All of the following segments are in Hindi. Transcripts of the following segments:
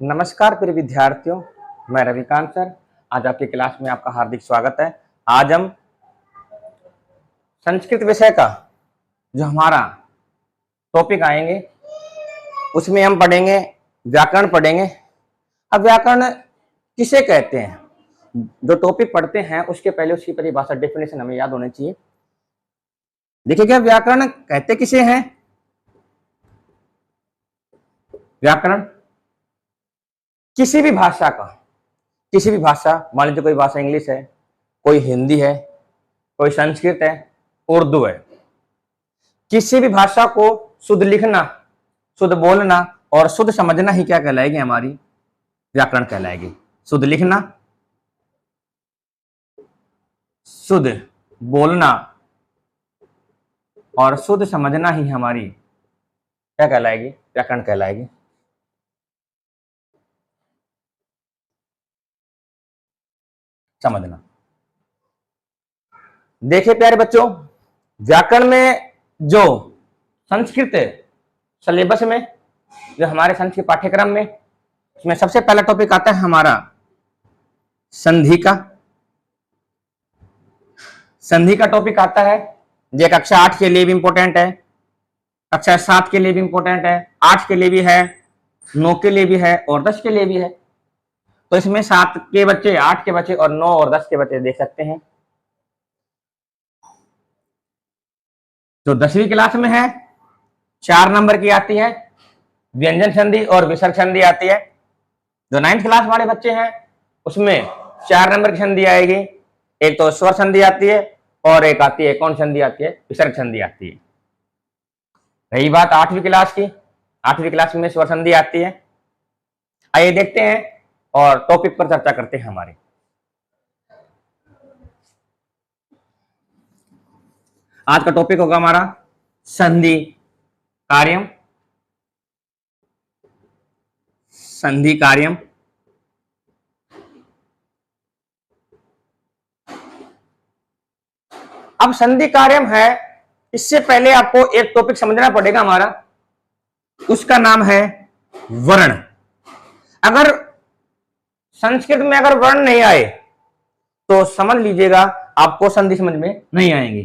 नमस्कार प्रिय विद्यार्थियों, मैं रविकांत सर। आज आपकी क्लास में आपका हार्दिक स्वागत है। आज हम संस्कृत विषय का जो हमारा टॉपिक आएंगे उसमें हम पढ़ेंगे व्याकरण पढ़ेंगे। अब व्याकरण किसे कहते हैं, जो टॉपिक पढ़ते हैं उसके पहले उसकी परिभाषा डेफिनेशन हमें याद होनी चाहिए। देखिए क्या व्याकरण कहते किसे हैं। व्याकरण किसी भी भाषा का, किसी भी भाषा, मान लीजिए कोई भाषा इंग्लिश है, कोई हिंदी है, कोई संस्कृत है, उर्दू है, किसी भी भाषा को शुद्ध लिखना, शुद्ध बोलना और शुद्ध समझना ही क्या कहलाएगी, हमारी व्याकरण कहलाएगी। शुद्ध लिखना, शुद्ध बोलना और शुद्ध समझना ही हमारी क्या कहलाएगी, व्याकरण कहलाएगी। समझना। देखिए प्यारे बच्चों, व्याकरण में जो संस्कृत सिलेबस में, जो हमारे संस्कृत पाठ्यक्रम में, उसमें सबसे पहला टॉपिक आता है हमारा संधि का। संधि का टॉपिक आता है, ये कक्षा 8 के लिए भी इंपॉर्टेंट है, कक्षा 7 के लिए भी इंपॉर्टेंट है, 8 के लिए भी है, 9 के लिए भी है और 10 के लिए भी है। तो इसमें 7 के बच्चे, 8 के बच्चे और 9 और 10 के बच्चे देख सकते हैं। जो 10वीं क्लास में है 4 नंबर की आती है व्यंजन संधि और विसर्ग संधि आती है। जो 9th क्लास वाले बच्चे हैं उसमें 4 नंबर की संधि आएगी, एक तो स्वर संधि आती है और एक आती है कौन संधि आती है, विसर्ग संधि आती है। रही बात 8वीं क्लास की, 8वीं क्लास में स्वर संधि आती है। आइए देखते हैं और टॉपिक पर चर्चा करते हैं। हमारे आज का टॉपिक होगा हमारा संधि कार्यम। संधि कार्यम। अब संधि कार्यम है, इससे पहले आपको एक टॉपिक समझना पड़ेगा हमारा, उसका नाम है वर्ण। अगर संस्कृत में अगर वर्ण नहीं आए तो समझ लीजिएगा आपको संधि समझ में नहीं आएंगी।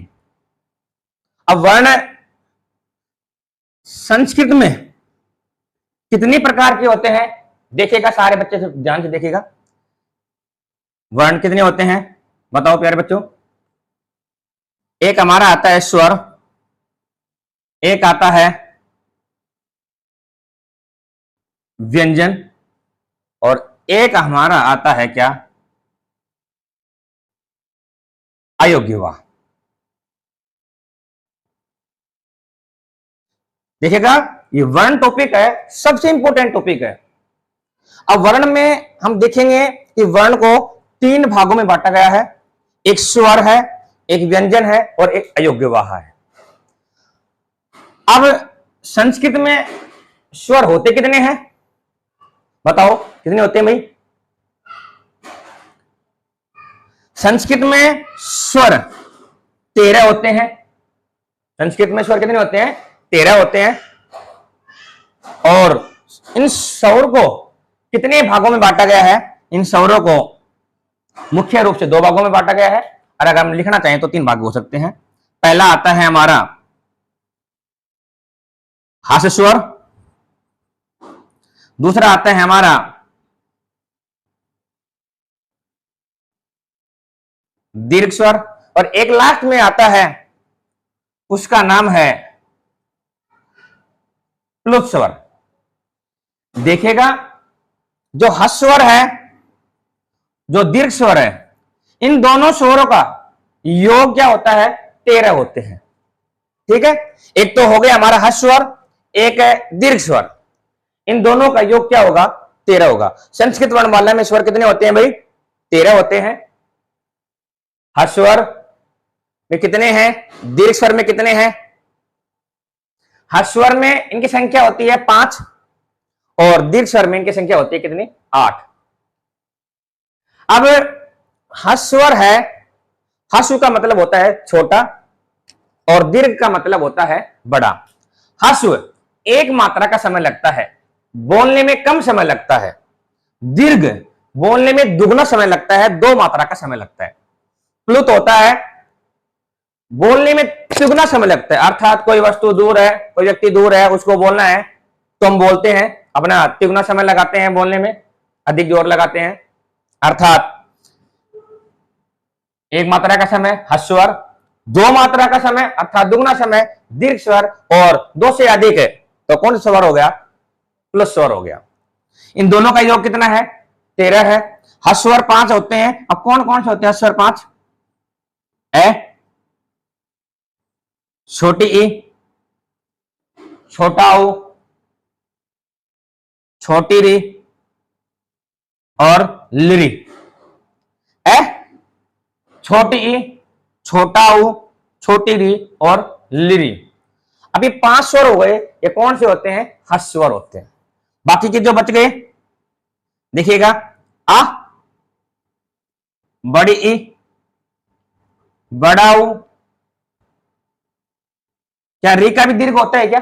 अब वर्ण संस्कृत में कितनी प्रकार के होते हैं देखिएगा, सारे बच्चे से ध्यान से देखिएगा। वर्ण कितने होते हैं बताओ प्यारे बच्चों। एक हमारा आता है स्वर, एक आता है व्यंजन और एक हमारा आता है क्या, अयोग्यवाह। देखिएगा ये वर्ण टॉपिक है, सबसे इंपॉर्टेंट टॉपिक है। अब वर्ण में हम देखेंगे कि वर्ण को 3 भागों में बांटा गया है, एक स्वर है, एक व्यंजन है और एक अयोग्यवाह है। अब संस्कृत में स्वर होते कितने हैं बताओ, कितने होते हैं भाई। संस्कृत में स्वर 13 होते हैं। संस्कृत में स्वर कितने होते हैं, 13 होते हैं। और इन स्वरों को कितने भागों में बांटा गया है, इन स्वरों को मुख्य रूप से 2 भागों में बांटा गया है और अगर हम लिखना चाहें तो 3 भाग हो सकते हैं। पहला आता है हमारा हास्य स्वर, दूसरा आता है हमारा दीर्घ स्वर और एक लास्ट में आता है, उसका नाम है प्लुत स्वर। देखिएगा जो हास्य स्वर है, जो दीर्घ स्वर है, इन दोनों स्वरों का योग क्या होता है, 13 होते हैं। ठीक है, एक तो हो गया हमारा हास्य स्वर, एक है दीर्घ स्वर, इन दोनों का योग क्या होगा, 13 होगा। संस्कृत वर्णमाला में स्वर कितने होते हैं भाई, 13 होते हैं। हास्य स्वर में कितने हैं, दीर्घ स्वर में कितने हैं। हास्य स्वर में इनकी संख्या होती है 5 और दीर्घ स्वर में इनकी संख्या होती है कितनी, 8। अब हास्य स्वर है, हास्य का मतलब होता है छोटा और दीर्घ का मतलब होता है बड़ा। हास्य एक मात्रा का समय लगता है, बोलने में कम समय लगता है, दीर्घ बोलने में दुगना समय लगता है, 2 मात्रा का समय लगता है। प्लुत होता है बोलने में तिगुना समय लगता है, अर्थात कोई वस्तु दूर है, कोई व्यक्ति दूर है, उसको बोलना है तो हम बोलते हैं, अपना तिगुना समय लगाते हैं बोलने में, अधिक जोर लगाते हैं। अर्थात 1 मात्रा का समय हस्वर, 2 मात्रा का समय अर्थात दुगना समय दीर्घ स्वर, और 2 से अधिक है तो कौन सा स्वर हो गया? प्लस स्वर हो गया। इन दोनों का योग कितना है? 13 है। हस्वर 5 होते हैं। अब कौन कौन से होते हैं हस्वर 5? ए, छोटी ई, छोटा ऊ, छोटी री और लिरी। ए, छोटी ई, छोटा ऊ, छोटी री और लिरी। अभी 5 स्वर हो गए, ये कौन से होते हैं? हस्वर होते हैं। बाकी के जो बच गए देखिएगा, आ, बड़ी ई, बड़ा ऊ। क्या री का भी दीर्घ होता है क्या?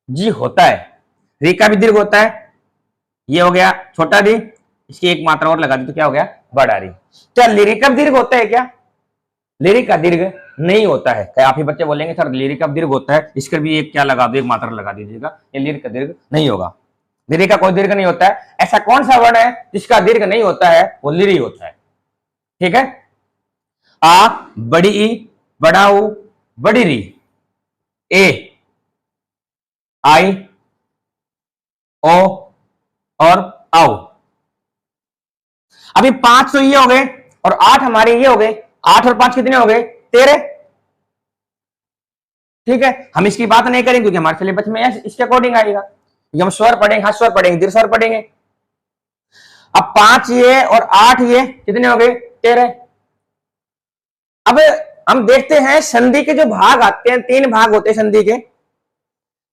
जी होता है, री का भी दीर्घ होता है। ये हो गया छोटा री, इसकी 1 मात्रा और लगा दी तो क्या हो गया? बड़ा री। क्या लिरी का दीर्घ होता है क्या? लिरी का दीर्घ नहीं होता है। क्या आप ही बच्चे बोलेंगे सर लिरी का दीर्घ होता है, इसका भी एक क्या लगा दो, 1 मात्रा लगा दीजिएगा। ये लिरी का दीर्घ नहीं होगा, लिरी का कोई दीर्घ नहीं होता है। ऐसा कौन सा वर्ण है जिसका दीर्घ नहीं होता है? वो लिरी होता है। ठीक है, आ, बड़ी ई, बड़ा ऊ, बड़ी री, ए, आई, ओ और आओ। अभी 5 तो ये हो गए और 8 हमारे ये हो गए। 8 और 5 कितने हो गए? 13। ठीक है, हम इसकी बात नहीं करेंगे क्योंकि हमारे सिलेबस में इसके अकॉर्डिंग आएगा। हम स्वर पढ़ेंगे, हाँ स्वर पढ़ेंगे, दीर्घ स्वर पढ़ेंगे। अब 5 ये और 8 ये कितने हो गए? 13। अब हम देखते हैं संधि के जो भाग आते हैं, 3 भाग होते हैं संधि के।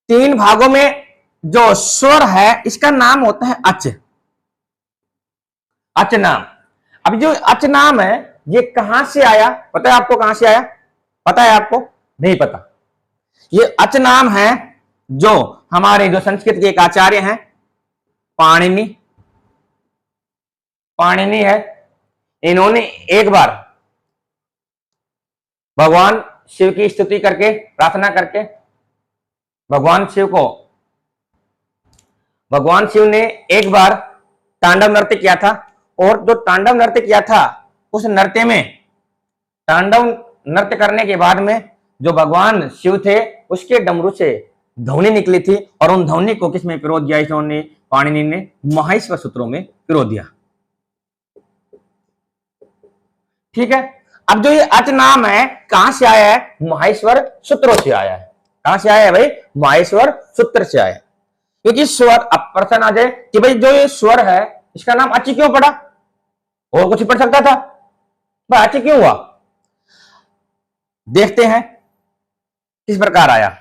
3 भागों में जो स्वर है इसका नाम होता है अच। अच नाम। अब जो अच नाम है ये कहां से आया? पता है आपको कहां से आया? पता है आपको? नहीं पता। ये अच नाम है जो हमारे जो संस्कृत के एक आचार्य हैं पाणिनि, पाणिनि है, इन्होंने एक बार भगवान शिव की स्तुति करके, प्रार्थना करके, भगवान शिव ने एक बार तांडव नृत्य किया था, और जो तांडव नृत्य किया था उस नृत्य में, तांडव नृत्य करने के बाद में जो भगवान शिव थे उसके डमरू से ध्वनि निकली थी, और उन ध्वनि को किसमें पिरो दिया? इन्होंने, पाणिनि ने माहेश्वर सूत्रों में पिरो दिया। ठीक है, अब जो ये अच नाम है कहां से आया है? माहेश्वर सूत्रों से आया है। कहां से आया है भाई? माहेश्वर सूत्र से आया है। क्योंकि स्वर, अब प्रश्न आ जाए कि भाई जो ये स्वर है इसका नाम अच क्यों पड़ा? और कुछ पढ़ सकता था, भाई अच क्यों हुआ? देखते हैं किस प्रकार आया।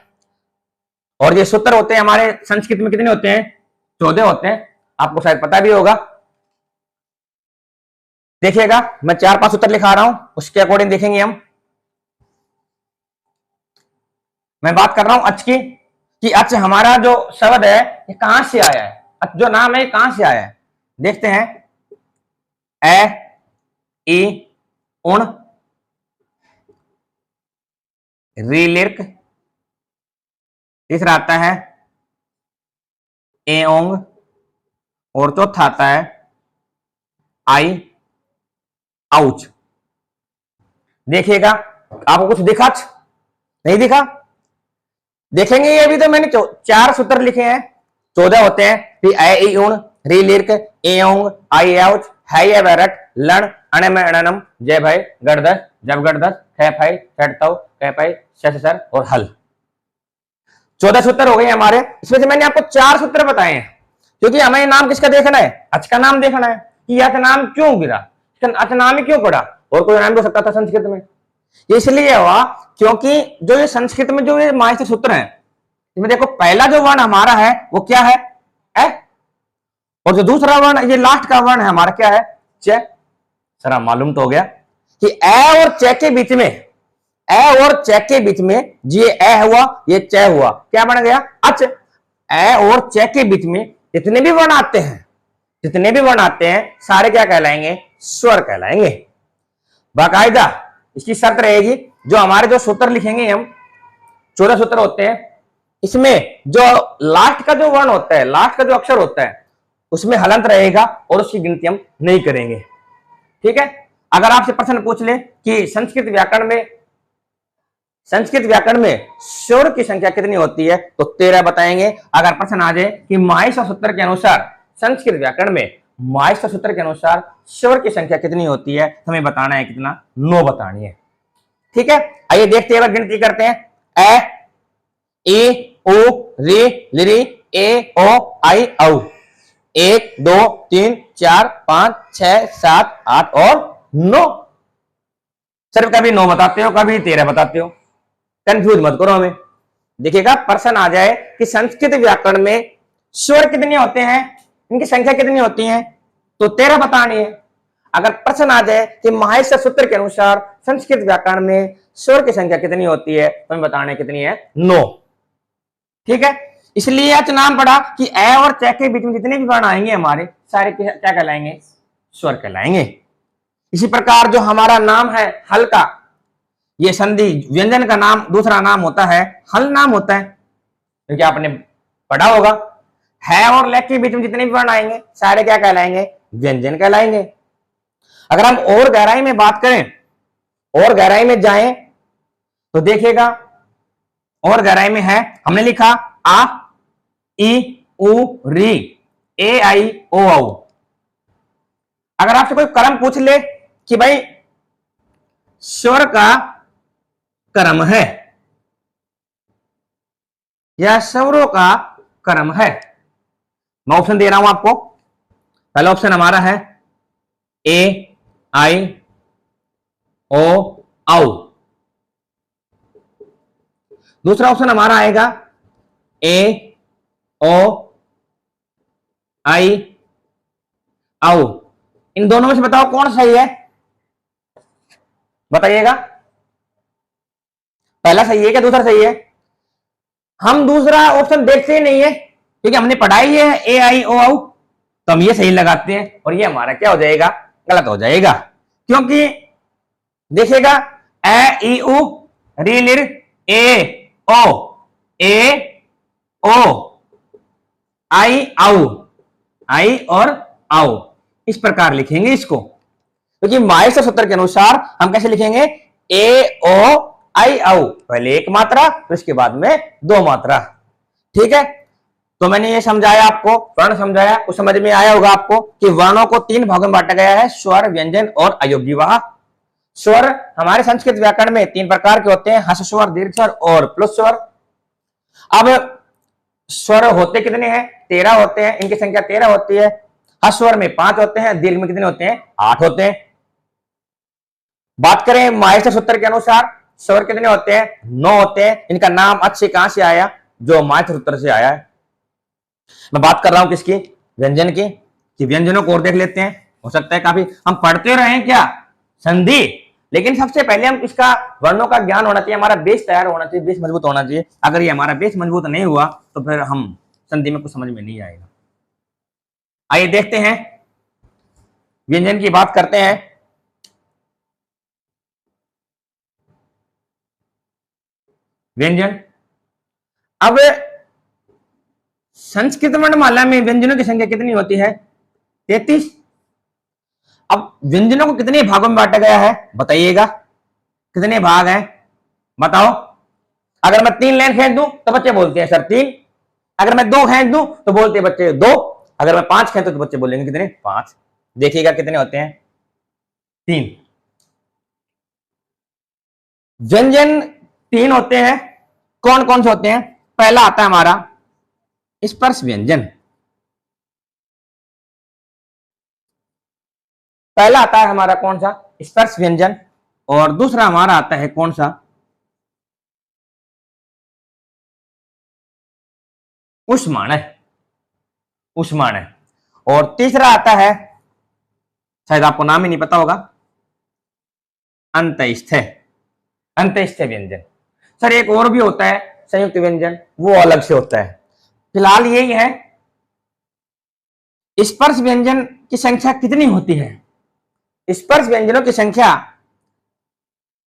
और ये सूत्र होते हैं हमारे संस्कृत में कितने होते हैं? 14 होते हैं, आपको शायद पता भी होगा। देखिएगा, मैं 4-5 सूत्र लिखा रहा हूं, उसके अकॉर्डिंग देखेंगे हम। मैं बात कर रहा हूं अच की, कि अच हमारा जो शब्द है ये कहां से आया है? अच जो नाम है कहां से आया है? देखते हैं। ए, ई, उण, रीलिर्क, तीसरा आता है एओंग, और चौथा आता है आई, आउच। देखिएगा, आपको कुछ दिखा? नहीं दिखा? देखेंगे। ये अभी तो मैंने 4 सूत्र लिखे हैं, 14 होते हैं। फिर ए, ई, उण, री, लिर्क, एओंग, आई, आउच, है ये बैरट, लण, अणे में अणनम, जय भाई, गड़दस, जब गड़दस, खे भाई, छटताऊ, कह भाई, सर और हल। 14 सूत्र हो गए हमारे। इसमें से मैंने आपको 4 सूत्र बताए हैं, क्योंकि हमें नाम किसका देखना है? अच का नाम देखना है कि यह नाम क्यों गिरा, अच नाम ही क्यों पड़ा, और कोई नाम हो सकता था संस्कृत में। ये इसलिए हुआ क्योंकि जो ये संस्कृत में जो ये माहेश्वर सूत्र है, इसमें देखो पहला जो वर्ण हमारा है वो क्या है? ए, और जो दूसरा वर्ण ये लास्ट का वर्ण है हमारा क्या है? च। सर मालूम तो हो गया कि ए और च के बीच में, ए और च के बीच में ये ए हुआ, ये च हुआ, क्या बन गया? अच। ए और च के बीच में जितने भी वर्ण आते हैं, जितने भी वर्ण आते हैं सारे क्या कहलाएंगे? स्वर कहलाएंगे। बाकायदा इसकी शर्त रहेगी, जो हमारे जो सूत्र लिखेंगे हम, 14 सूत्र होते हैं, इसमें जो लास्ट का जो वर्ण होता है, लास्ट का जो अक्षर होता है, उसमें हलंत रहेगा और उसकी गिनती हम नहीं करेंगे। ठीक है। अगर आपसे प्रश्न पूछ ले कि संस्कृत व्याकरण में स्वर की संख्या कितनी होती है, तो 13 बताएंगे। अगर प्रश्न आ जाए कि माहेश्वर सूत्र के अनुसार संस्कृत व्याकरण में माहेश्वर सूत्र के अनुसार स्वर की संख्या कितनी होती है, हमें बताना है कितना? 9 बतानी है। ठीक है। आइए देखते हैं, गिनती करते हैं। ए ई उ री लिरी ए ओ आई औ। 1 2 3 4 5 6 7 8 और 9। सिर्फ कभी 9 बताते हो, कभी 13 बताते हो, कंफ्यूज मत करो हमें। देखिएगा, प्रश्न आ जाए कि संस्कृत व्याकरण में स्वर कितने होते हैं, इनकी संख्या कितनी होती है, तो 13 बतानी है। अगर प्रश्न आ जाए कि माहेश्वर सूत्र के अनुसार संस्कृत व्याकरण में स्वर की संख्या कितनी होती है, तो हमें बताना है कितनी है? 9। ठीक है। इसलिए आज नाम पड़ा कि ए और च के बीच में जितने भी वर्ण आएंगे हमारे सारे क्या कहलाएंगे? स्वर कहलाएंगे। इसी प्रकार जो हमारा नाम है हल का, ये संधि व्यंजन का नाम दूसरा नाम होता है हल नाम होता है, क्योंकि आपने पढ़ा होगा है और ले के बीच में जितने भी वर्ण आएंगे सारे क्या कहलाएंगे? व्यंजन कहलाएंगे। अगर हम और गहराई में बात करें, और गहराई में जाएं, तो देखिएगा और गहराई में है, हमने लिखा आ ई उ री ए आई ओ औ। अगर आपसे कोई क्रम पूछ ले कि भाई स्वर का क्रम है या स्वरों का क्रम है, मैं ऑप्शन दे रहा हूं आपको। पहला ऑप्शन हमारा है ए आई ओ औ। दूसरा ऑप्शन हमारा आएगा ए ओ आई औ। इन दोनों में से बताओ कौन सही है, बताइएगा। पहला सही है क्या दूसरा सही है? हम दूसरा ऑप्शन देखते ही नहीं है, क्योंकि हमने पढ़ाई है ए आई ओ औ, तो हम ये सही लगाते हैं और ये हमारा क्या हो जाएगा? गलत हो जाएगा। क्योंकि देखिएगा ए ई उ री लिर ए ओ आई और औ, इस प्रकार लिखेंगे इसको। क्योंकि माहेश्वर सूत्र के अनुसार हम कैसे लिखेंगे? ए ओ आई औ, पहले एक मात्रा फिर उसके बाद में 2 मात्रा। ठीक है। तो मैंने ये समझाया आपको, वर्ण समझाया, कुछ समझ में आया होगा आपको कि वर्णों को 3 भागों में बांटा गया है, स्वर, व्यंजन और अयोग्यवाह। स्वर हमारे संस्कृत व्याकरण में 3 प्रकार के होते हैं, हर्ष स्वर, दीर्घ स्वर और प्लुत स्वर। अब स्वर होते कितने हैं? 13 होते हैं, इनकी संख्या 13 होती है। हर्ष स्वर में 5 होते हैं, दीर्घ में कितने होते हैं? 8 होते हैं। बात करें माहेश्वर सूत्र के अनुसार स्वर कितने होते हैं? 9 होते हैं। इनका नाम अच्छे कहां से आया? जो माहेश्वर सूत्र से आया है। मैं बात कर रहा हूं किसकी? व्यंजन की। कि व्यंजनों को और देख लेते हैं, हो सकता है काफी हम पढ़ते रहे क्या संधि, लेकिन सबसे पहले हम इसका वर्णों का ज्ञान होना चाहिए, हमारा बेस तैयार होना चाहिए, बेस मजबूत होना चाहिए। अगर ये हमारा बेस मजबूत नहीं हुआ तो फिर हम संधि में कुछ समझ में नहीं आएगा। आइए देखते हैं, व्यंजन की बात करते हैं। व्यंजन, अब संस्कृत वर्णमाला में व्यंजनों की संख्या कितनी होती है? 33। अब व्यंजनों को कितने भागों में बांटा गया है बताइएगा, कितने भाग हैं बताओ। अगर मैं 3 लाइन खींच दूं तो बच्चे बोलते हैं सर 3, अगर मैं 2 खींच दूं तो बोलते हैं बच्चे 2, अगर मैं 5 खींच दूं तो बच्चे बोलेंगे कितने? 5। देखिएगा कितने होते हैं? 3। व्यंजन 3 होते हैं। कौन कौन से होते हैं? पहला आता है हमारा स्पर्श व्यंजन, पहला आता है हमारा कौन सा? स्पर्श व्यंजन। और दूसरा हमारा आता है कौन सा? उष्माणः, उष्माणः। और तीसरा आता है, शायद आपको नाम ही नहीं पता होगा, अंतस्थ, अंतस्थ व्यंजन। सर एक और भी होता है संयुक्त व्यंजन, वो अलग से होता है। फिलहाल यही है स्पर्श व्यंजन की संख्या कितनी होती है? स्पर्श व्यंजनों की संख्या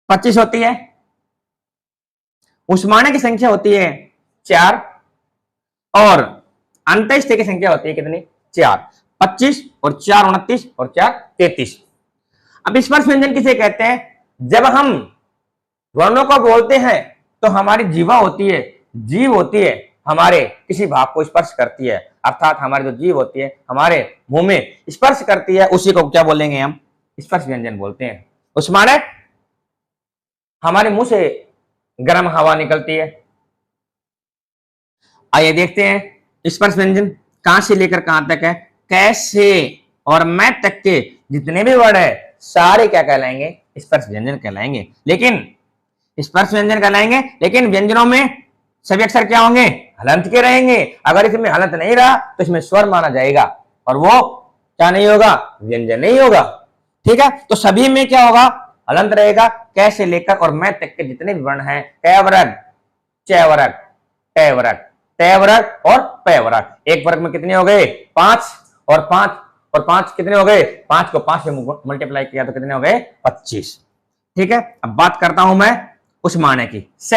25 होती है। उष्माणु की संख्या होती है 4 और अंत्येष्टि की संख्या होती है कितनी? 4। 25 और 4 29 और 4 33। अब स्पर्श व्यंजन किसे कहते हैं? जब हम वर्णों को बोलते हैं तो हमारी जीवा होती है, जीव होती है, हमारे किसी भाग को स्पर्श करती है, अर्थात हमारी जो जीव होती है हमारे मुंह में स्पर्श करती है, उसी को क्या बोलेंगे हम? स्पर्श व्यंजन बोलते हैं। उष्माणु हमारे मुंह से गर्म हवा निकलती है। आइए देखते हैं स्पर्श व्यंजन कहां से लेकर कहां तक है। कैसे और मैं तक के जितने भी वर्ड है सारे क्या कहलाएंगे? स्पर्श व्यंजन कहलाएंगे। लेकिन स्पर्श व्यंजन कहलाएंगे, लेकिन व्यंजनों में सभी अक्षर क्या होंगे? हलंत के रहेंगे। अगर इसमें हलंत नहीं रहा तो इसमें स्वर माना जाएगा और वो क्या नहीं होगा? व्यंजन नहीं होगा। ठीक है, तो सभी में क्या होगा? हलंत रहेगा। कैसे लेकर और मैं तक के जितने भी वर्ण हैं, क वर्ग, च वर्ग, ट वर्ग, त वर्ग और प वर्ग, एक वर्ग में कितने हो गए? 5 और 5 कितने हो गए? 5 को 5 में मल्टीप्लाई किया तो कितने हो गए? 25। ठीक है, अब बात करता हूं मैं उष्माणु की। स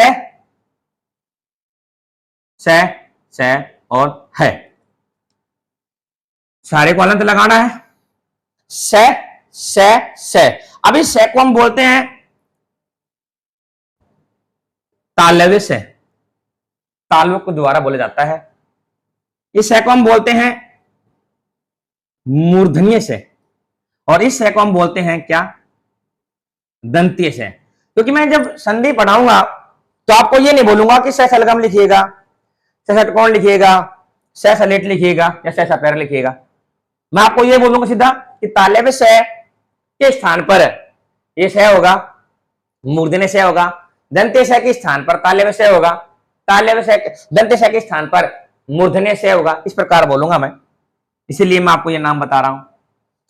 और है, सारे को हलंत लगाना है। स। अभी स को हम बोलते हैं तालव्य से, तालव्य को द्वारा बोला जाता है। इस स को हम बोलते हैं मूर्धन्य से और इस स को हम बोलते हैं क्या? दंतीय से। क्योंकि मैं जब संधि पढ़ाऊंगा तो आपको ये नहीं बोलूंगा कि स सलगम लिखिएगा, स षटकोण लिखिएगा, स सलेट लिखिएगा या स पैर लिखिएगा। मैं आपको ये बोलूंगा सीधा कि तालव्य स के स्थान पर ये स होगा, मूर्धन्य स होगा। दंत्य स के स्थान पर तालव्य स होगा, तालव्य स दंत्य स के स्थान पर मूर्धन्य स होगा। इस प्रकार बोलूंगा मैं, इसीलिए मैं आपको ये नाम बता रहा हूं।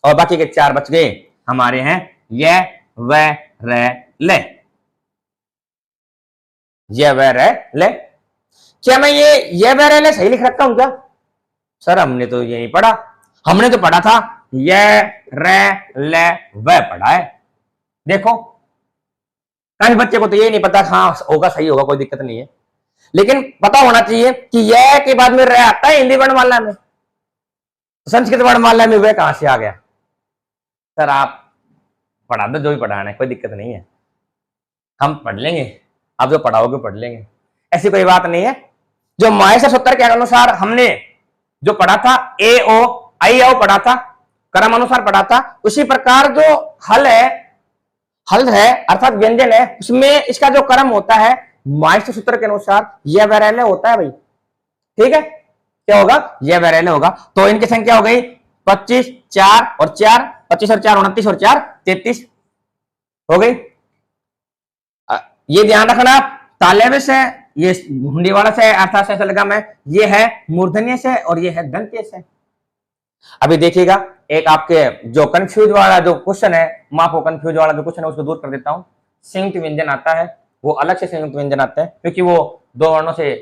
और बाकी के 4 बच गए हमारे हैं य व र ल। य व र ल। क्या मैं ये व र ल सही लिख रखा हूं क्या? सर हमने तो ये नहीं पढ़ा, हमने तो पढ़ा था य र ल व पढ़ा है। देखो कई बच्चे को तो ये नहीं पता, हाँ होगा सही होगा, कोई दिक्कत नहीं है, लेकिन पता होना चाहिए कि यह के बाद में र आता है हिंदी वर्णमाला में, संस्कृत वर्णमाला में वह कहां से आ गया? सर आप पढ़ा दो जो भी पढ़ाना है, कोई दिक्कत नहीं है, हम पढ़ लेंगे, आप जो पढ़ाओगे पढ़ लेंगे, ऐसी कोई बात नहीं है। जो माहेश्वर सूत्र के अनुसार हमने जो पढ़ा था ए ओ आई ओ पढ़ा था, क्रम अनुसार पढ़ा था, उसी प्रकार जो हल है अर्थात व्यंजन है, उसमें इसका जो क्रम होता है माहेश्वर सूत्र के अनुसार यह वैरल्य होता है भाई। ठीक है, क्या होगा? यह वैरल्य होगा। तो इनकी संख्या हो गई 25, 4 और 4, 25 और 4 29 और 4 33 हो गई। ये ध्यान रखना, तालव्य से ये हुंडी वाला से अर्थात से सलगम है, ये है मूर्धन्य से और ये है दंत्य से। अभी देखिएगा एक आपके जो कंफ्यूज वाला जो क्वेश्चन है, मैं आपको कंफ्यूज वाला जो क्वेश्चन है उसको दूर कर देता हूं। संयुक्त व्यंजन आता है, वो अलग से संयुक्त व्यंजन आता है क्योंकि वो 2 वर्णों से